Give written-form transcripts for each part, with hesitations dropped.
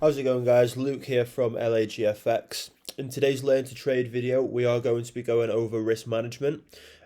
How's it going, guys? Luke here from LAGFX. In today's Learn to Trade video, we are going to be going over risk management.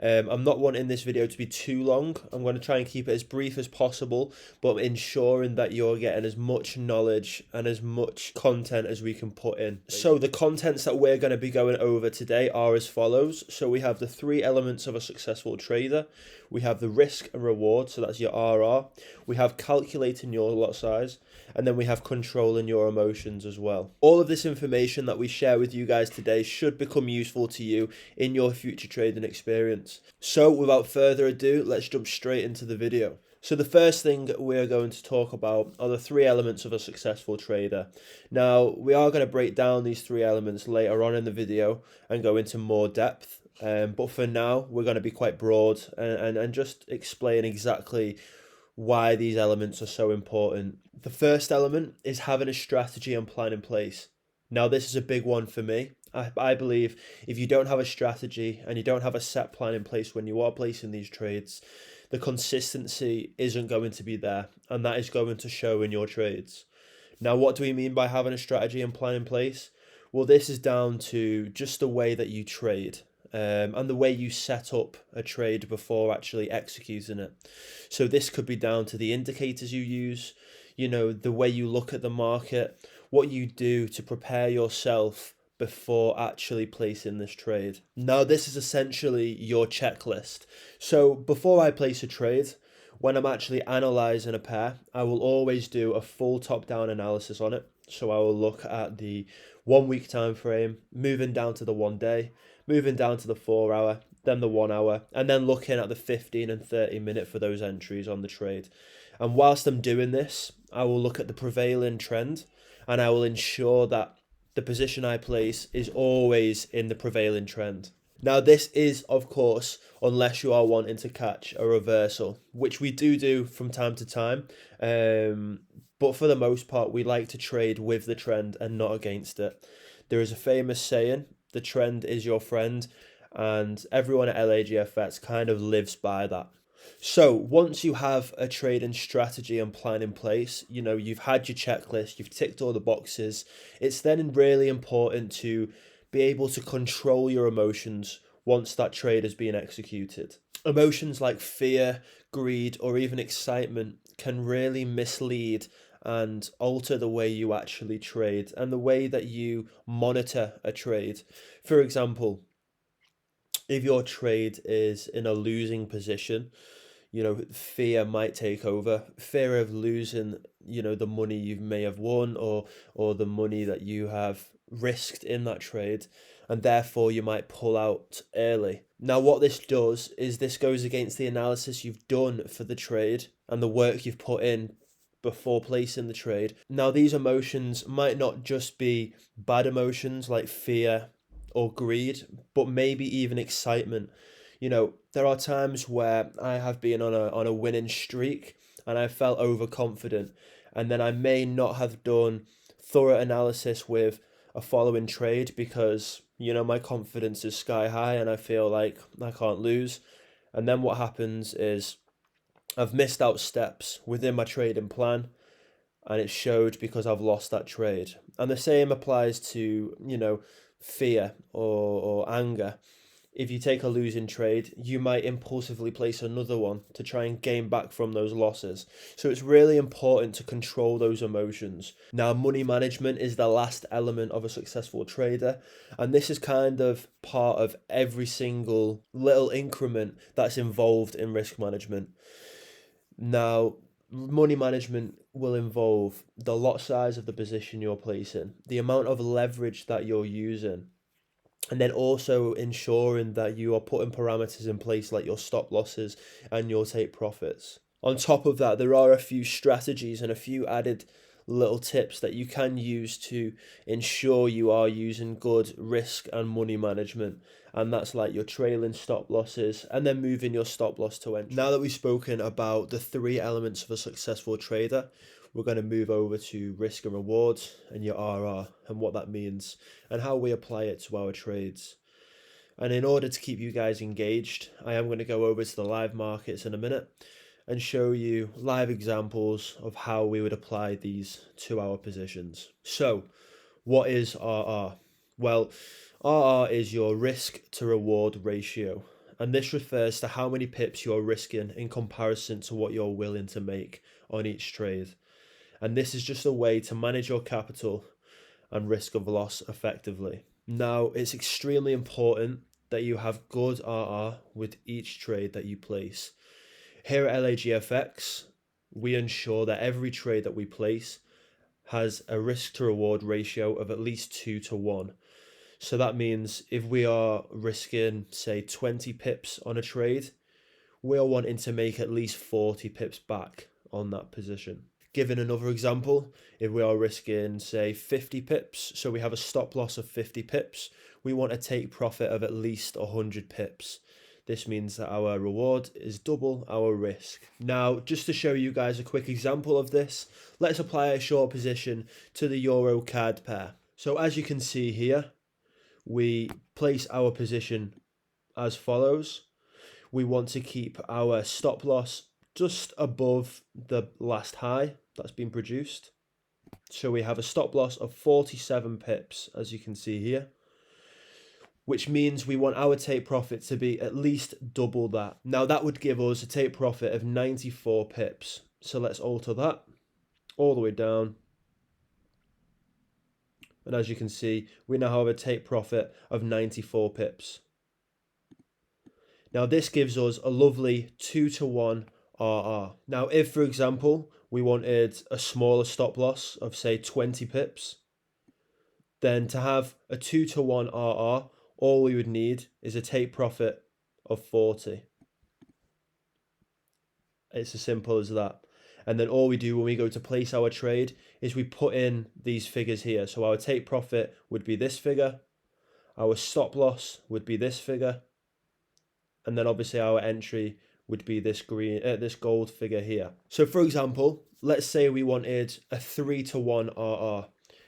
I'm not wanting this video to be too long. I'm going to try and keep it as brief as possible, but ensuring that you're getting as much knowledge and as much content as we can put in. So the contents that we're going to be going over today are as follows. So we have the 3 elements of a successful trader. We have the risk and reward, so that's your RR. We have calculating your lot size, and then we have controlling your emotions as well. All of this information that we share with you guys today should become useful to you in your future trading experience. So without further ado, let's jump straight into the video. So the first thing we're going to talk about are the 3 elements of a successful trader. Now, we are going to break down these 3 elements later on in the video and go into more depth. But for now, we're going to be quite broad and just explain exactly why these elements are so important. The first element is having a strategy and plan in place. Now, this is a big one for me. I believe if you don't have a strategy and you don't have a set plan in place when you are placing these trades, the consistency isn't going to be there, and that is going to show in your trades. Now, what do we mean by having a strategy and plan in place? Well, this is down to just the way that you trade. And the way you set up a trade before actually executing it. So this could be down to the indicators you use, the way you look at the market, what you do to prepare yourself before actually placing this trade. Now, this is essentially your checklist. So before I place a trade, when I'm actually analyzing a pair, I will always do a full top-down analysis on it. So I will look at the 1 week time frame, moving down to the 1 day, moving down to the 4 hour, then the 1 hour, and then looking at the 15 and 30 minute for those entries on the trade. And whilst I'm doing this, I will look at the prevailing trend, and I will ensure that the position I place is always in the prevailing trend. Now, this is, of course, unless you are wanting to catch a reversal, which we do from time to time. But for the most part, we like to trade with the trend and not against it. There is a famous saying, the trend is your friend, and everyone at LAGFX kind of lives by that. So once you have a trading strategy and plan in place, you've had your checklist, you've ticked all the boxes, it's then really important to be able to control your emotions once that trade has been executed. Emotions like fear, greed, or even excitement can really mislead and alter the way you actually trade and the way that you monitor a trade. For example, if your trade is in a losing position, fear might take over. Fear of losing, the money you may have won or the money that you have risked in that trade, and therefore you might pull out early. Now, what this does is this goes against the analysis you've done for the trade and the work you've put in before placing the trade. Now, these emotions might not just be bad emotions like fear or greed, but maybe even excitement. There are times where I have been on a winning streak and I felt overconfident, and then I may not have done thorough analysis with a following trade because my confidence is sky high and I feel like I can't lose. And then what happens is I've missed out steps within my trading plan, and it showed because I've lost that trade. And the same applies to, fear or anger. If you take a losing trade, you might impulsively place another one to try and gain back from those losses. So it's really important to control those emotions. Now, money management is the last element of a successful trader, and this is kind of part of every single little increment that's involved in risk management. Now, money management will involve the lot size of the position you're placing, the amount of leverage that you're using, and then also ensuring that you are putting parameters in place like your stop losses and your take profits. On top of that, there are a few strategies and a few added little tips that you can use to ensure you are using good risk and money management. And that's like your trailing stop losses and then moving your stop loss to entry. Now that we've spoken about the 3 elements of a successful trader, we're going to move over to risk and reward and your RR and what that means and how we apply it to our trades. And in order to keep you guys engaged, I am going to go over to the live markets in a minute. and show you live examples of how we would apply these to our positions. So, what is RR? Well, RR is your risk to reward ratio, and this refers to how many pips you're risking in comparison to what you're willing to make on each trade. And this is just a way to manage your capital and risk of loss effectively. Now, it's extremely important that you have good RR with each trade that you place. Here at LAGFX, we ensure that every trade that we place has a risk to reward ratio of at least 2 to 1. So that means if we are risking, say, 20 pips on a trade, we are wanting to make at least 40 pips back on that position. Given another example, if we are risking, say, 50 pips, so we have a stop loss of 50 pips, we want to take profit of at least 100 pips. This means that our reward is double our risk. Now, just to show you guys a quick example of this, let's apply a short position to the Euro CAD pair. So as you can see here, we place our position as follows. We want to keep our stop loss just above the last high that's been produced. So we have a stop loss of 47 pips, as you can see here, which means we want our take profit to be at least double that. Now that would give us a take profit of 94 pips. So let's alter that all the way down. And as you can see, we now have a take profit of 94 pips. Now this gives us a lovely 2 to 1 RR. Now if, for example, we wanted a smaller stop loss of, say, 20 pips, then to have a 2 to 1 RR, all we would need is a take profit of 40. It's as simple as that. And then all we do when we go to place our trade is we put in these figures here. So our take profit would be this figure, our stop loss would be this figure, and then obviously our entry would be this this gold figure here. So for example, let's say we wanted a 3 to 1 RR.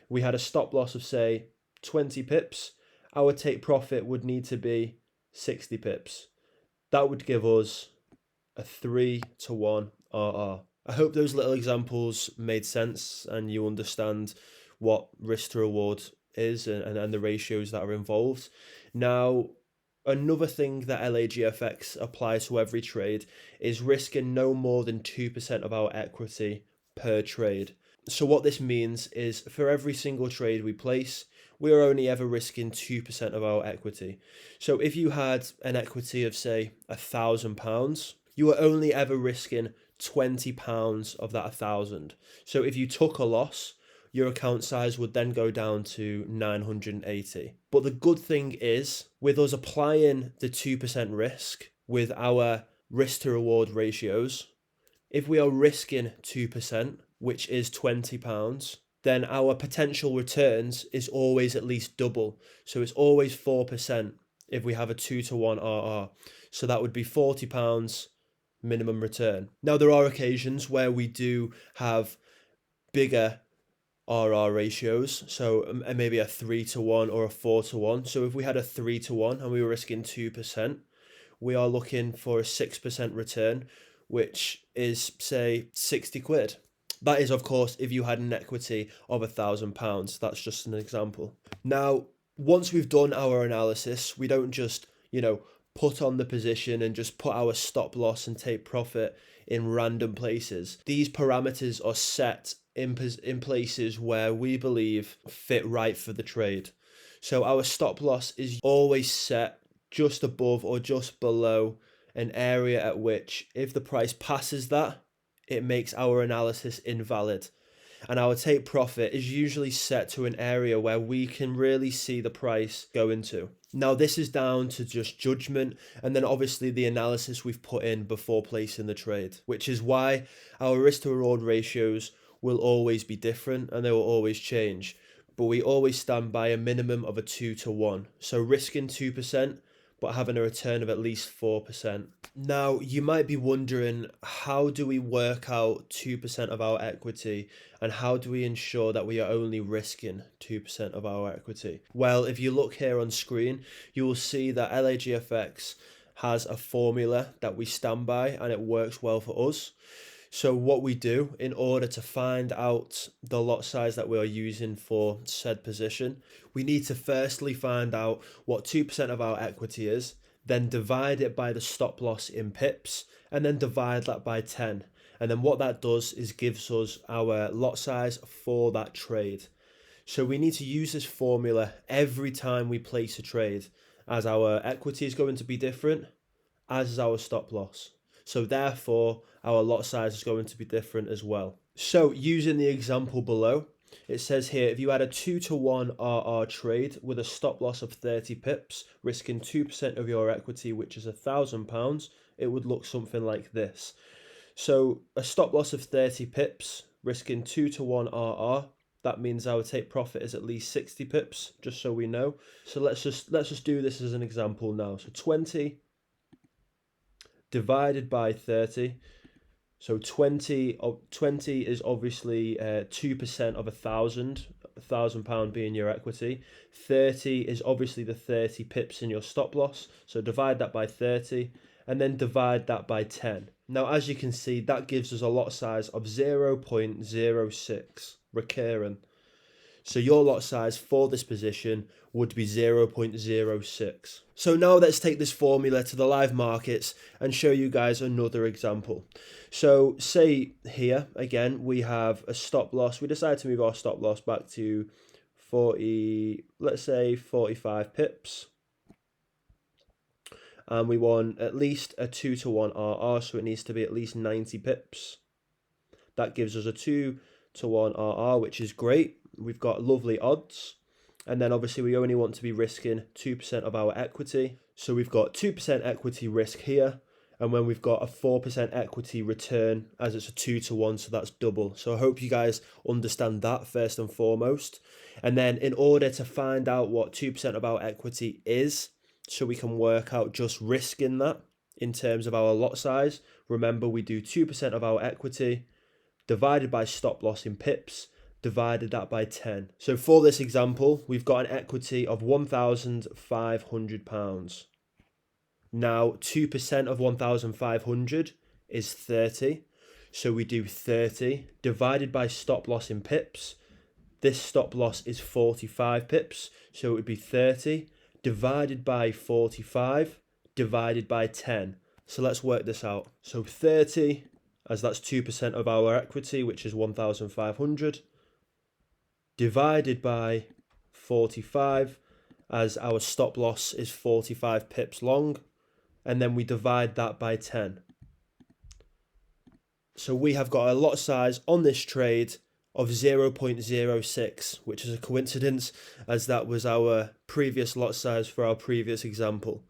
We had a stop loss of, say, 20 pips. Our take profit would need to be 60 pips. That would give us a 3 to 1 RR. I hope those little examples made sense and you understand what risk to reward is and the ratios that are involved. Now, another thing that LAGFX applies to every trade is risking no more than 2% of our equity per trade. So what this means is for every single trade we place, we are only ever risking 2% of our equity. So if you had an equity of, say, £1,000, you are only ever risking £20 of that 1,000. So if you took a loss, your account size would then go down to 980. But the good thing is, with us applying the 2% risk with our risk to reward ratios, if we are risking 2%, which is £20, then our potential returns is always at least double. So it's always 4% if we have a 2 to 1 RR. So that would be £40 minimum return. Now there are occasions where we do have bigger RR ratios, so maybe a 3 to 1 or a 4 to 1. So if we had a 3 to 1 and we were risking 2%, we are looking for a 6% return, which is, say, 60 quid. That is, of course, if you had an equity of £1,000. That's just an example. Now, once we've done our analysis, we don't just, put on the position and just put our stop loss and take profit in random places. These parameters are set in places where we believe fit right for the trade. So our stop loss is always set just above or just below an area at which, if the price passes that, it makes our analysis invalid. And our take profit is usually set to an area where we can really see the price go into. Now this is down to just judgment and then obviously the analysis we've put in before placing the trade, which is why our risk to reward ratios will always be different and they will always change. But we always stand by a minimum of a 2 to 1. So risking 2%, but having a return of at least 4%. Now, you might be wondering, how do we work out 2% of our equity and how do we ensure that we are only risking 2% of our equity? Well, if you look here on screen, you will see that LAGFX has a formula that we stand by and it works well for us. So what we do in order to find out the lot size that we are using for said position, we need to firstly find out what 2% of our equity is, then divide it by the stop loss in pips, and then divide that by 10. And then what that does is gives us our lot size for that trade. So we need to use this formula every time we place a trade, as our equity is going to be different, as is our stop loss. So therefore, our lot size is going to be different as well. So using the example below, it says here, if you had a 2-to-1 RR trade with a stop loss of 30 pips, risking 2% of your equity, which is £1,000, it would look something like this. So a stop loss of 30 pips, risking 2-to-1 RR, that means our take profit is at least 60 pips, just so we know. So let's just do this as an example now. So 20 divided by 30. So 20 is obviously 2% of £1,000 being your equity. 30 is obviously the 30 pips in your stop loss. So divide that by 30 and then divide that by 10. Now, as you can see, that gives us a lot size of 0.06 recurring. So your lot size for this position would be 0.06. So now let's take this formula to the live markets and show you guys another example. So say here, again, we have a stop loss. We decide to move our stop loss back to 40, let's say 45 pips. And we want at least a 2-to-1 RR, so it needs to be at least 90 pips. That gives us a 2-to-1 RR, which is great. We've got lovely odds. And then obviously we only want to be risking 2% of our equity. So we've got 2% equity risk here. And when we've got a 4% equity return, as it's a 2-to-1, so that's double. So I hope you guys understand that first and foremost. And then in order to find out what 2% of our equity is, so we can work out just risking that in terms of our lot size, remember we do 2% of our equity divided by stop loss in pips, divided that by 10. So for this example, we've got an equity of £1,500. Now, 2% of 1,500 is 30. So we do 30 divided by stop loss in pips. This stop loss is 45 pips. So it would be 30 divided by 45 divided by 10. So let's work this out. So 30, as that's 2% of our equity, which is 1,500, divided by 45, as our stop loss is 45 pips long, and then we divide that by 10. So we have got a lot size on this trade of 0.06, which is a coincidence, as that was our previous lot size for our previous example.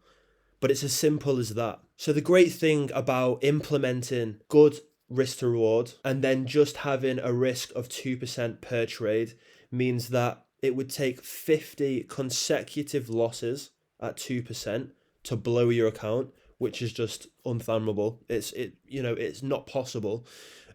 But it's as simple as that. So the great thing about implementing good risk to reward and then just having a risk of 2% per trade means that it would take 50 consecutive losses at 2% to blow your account, which is just unfathomable. It's not possible.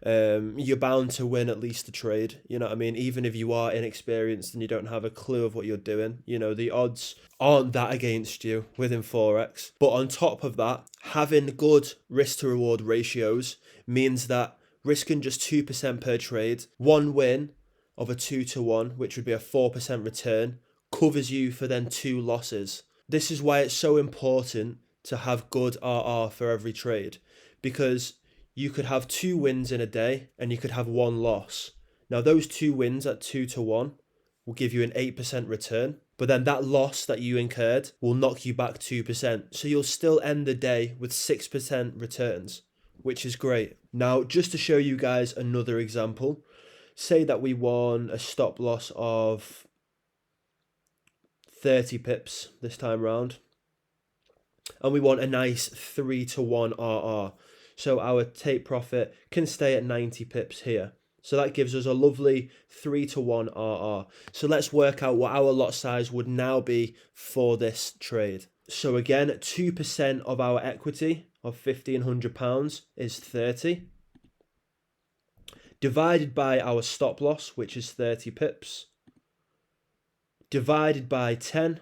You're bound to win at least a trade, you know what I mean? Even if you are inexperienced and you don't have a clue of what you're doing, the odds aren't that against you within Forex. But on top of that, having good risk to reward ratios means that risking just 2% per trade, one win of a 2-to-1, which would be a 4% return, covers you for then 2 losses. This is why it's so important to have good RR for every trade, because you could have 2 wins in a day and you could have 1 loss. Now those 2 wins at 2-to-1 will give you an 8% return, but then that loss that you incurred will knock you back 2%. So you'll still end the day with 6% returns, which is great. Now, just to show you guys another example, say that we won a stop loss of 30 pips this time round, and we want a nice 3-to-1 RR. So our take profit can stay at 90 pips here. So that gives us a lovely 3-to-1 RR. So let's work out what our lot size would now be for this trade. So again, 2% of our equity of £1,500 is 30. Divided by our stop loss, which is 30 pips. Divided by 10.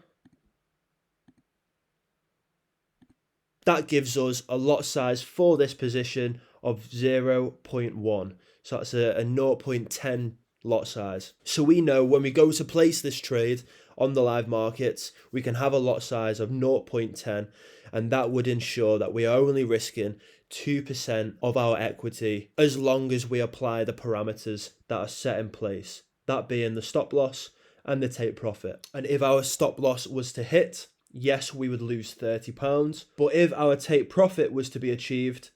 That gives us a lot size for this position of 0.1. So that's a 0.10 lot size. So we know when we go to place this trade on the live markets, we can have a lot size of 0.10, and that would ensure that we are only risking 2% of our equity as long as we apply the parameters that are set in place, that being the stop loss and the take profit. And if our stop loss was to hit, yes, we would lose £30. But if our take profit was to be achieved,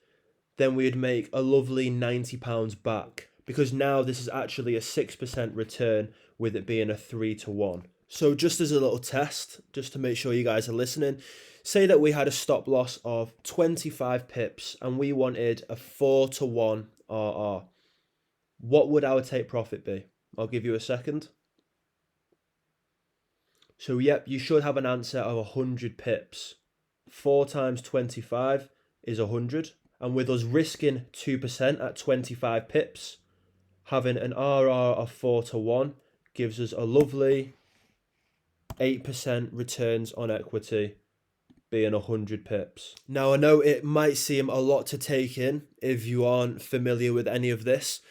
then we'd make a lovely £90 back, because now this is actually a 6% return with it being a 3-to-1. So just as a little test, just to make sure you guys are listening, say that we had a stop loss of 25 pips and we wanted a 4-to-1 RR. What would our take profit be? I'll give you a second. So yep, you should have an answer of 100 pips. 4 times 25 is 100. And with us risking 2% at 25 pips, having an RR of 4-to-1 gives us a lovely 8% returns on equity, being 100 pips. Now I know it might seem a lot to take in if you aren't familiar with any of this,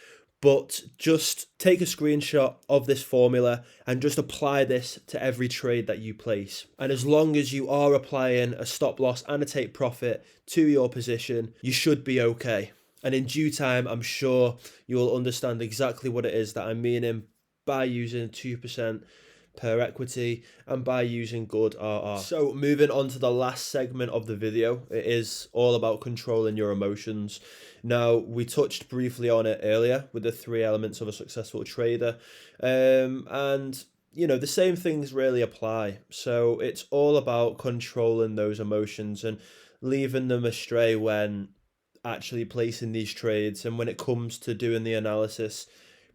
but just take a screenshot of this formula and just apply this to every trade that you place. And as long as you are applying a stop loss and a take profit to your position, you should be okay. And in due time, I'm sure you will understand exactly what it is that I'm meaning by using 2% per equity and by using good RR. So moving on to the last segment of the video, it is all about controlling your emotions. Now, we touched briefly on it earlier with the 3 elements of a successful trader, and you know, the same things really apply. So it's all about controlling those emotions and leaving them astray when actually placing these trades, and when it comes to doing the analysis,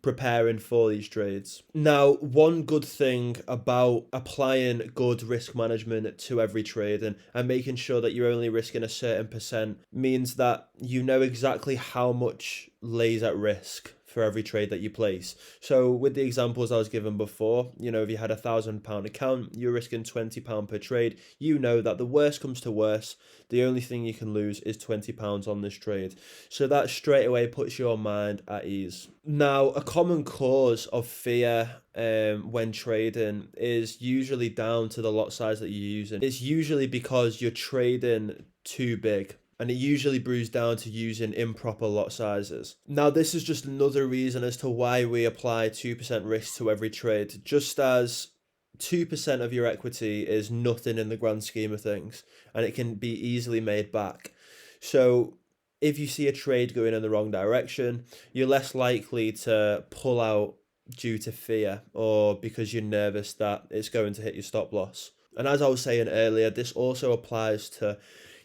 preparing for these trades. Now, one good thing about applying good risk management to every trade and making sure that you're only risking a certain percent means that you know exactly how much lays at risk for every trade that you place. So with the examples I was given before, you know, if you had £1,000 account, you're risking £20 per trade, you know that the worst comes to worst, the only thing you can lose is £20 on this trade. So that straight away puts your mind at ease. Now, a common cause of fear when trading is usually down to the lot size that you're using. It's usually because you're trading too big, and it usually brews down to using improper lot sizes. Now, this is just another reason as to why we apply 2% risk to every trade, just as 2% of your equity is nothing in the grand scheme of things, and it can be easily made back. So if you see a trade going in the wrong direction, you're less likely to pull out due to fear or because you're nervous that it's going to hit your stop loss. And as I was saying earlier, this also applies to,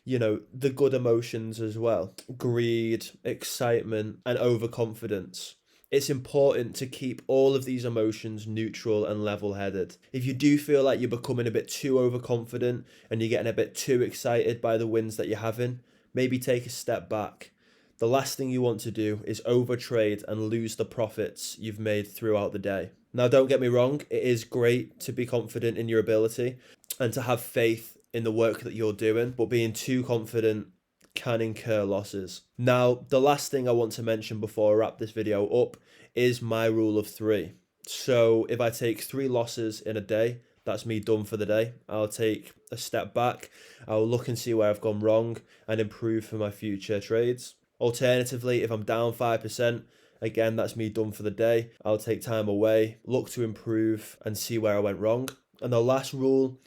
you know, the good emotions as well. Greed, excitement, and overconfidence. It's important to keep all of these emotions neutral and level-headed. If you do feel like you're becoming a bit too overconfident and you're getting a bit too excited by the wins that you're having, maybe take a step back. The last thing you want to do is overtrade and lose the profits you've made throughout the day. Now, don't get me wrong, it is great to be confident in your ability and to have faith in the work that you're doing, but being too confident can incur losses. Now, the last thing I want to mention before I wrap this video up is my rule of 3. So if I take 3 losses in a day, that's me done for the day. I'll take a step back, I'll look and see where I've gone wrong and improve for my future trades. Alternatively, if I'm down 5%, again, that's me done for the day. I'll take time away, look to improve and see where I went wrong. And the last rule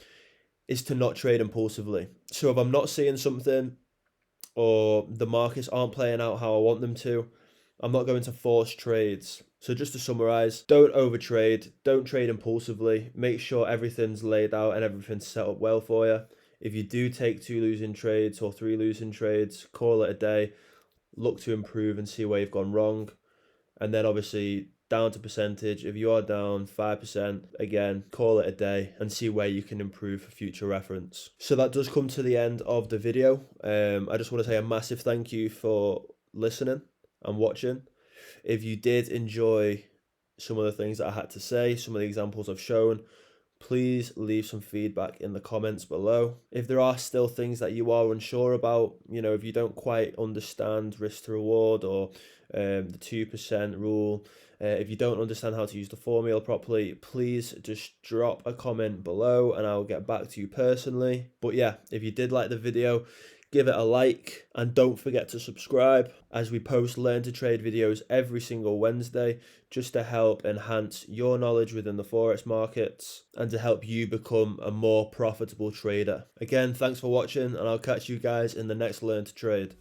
is to not trade impulsively. So if I'm not seeing something or the markets aren't playing out how I want them to, I'm not going to force trades. So just to summarize, don't overtrade, don't trade impulsively, make sure everything's laid out and everything's set up well for you. If you do take 2 losing trades or 3 losing trades, call it a day, look to improve and see where you've gone wrong. And then obviously down to percentage, if you are down 5%, again, call it a day and see where you can improve for future reference. So that does come to the end of the video. I just want to say a massive thank you for listening and watching. If you did enjoy some of the things that I had to say, some of the examples I've shown, please leave some feedback in the comments below. If there are still things that you are unsure about, if you don't quite understand risk to reward or the 2% rule, if you don't understand how to use the formula properly, please just drop a comment below and I'll get back to you personally. But yeah, if you did like the video, give it a like and don't forget to subscribe, as we post Learn to Trade videos every single Wednesday just to help enhance your knowledge within the Forex markets and to help you become a more profitable trader. Again, thanks for watching and I'll catch you guys in the next Learn to Trade.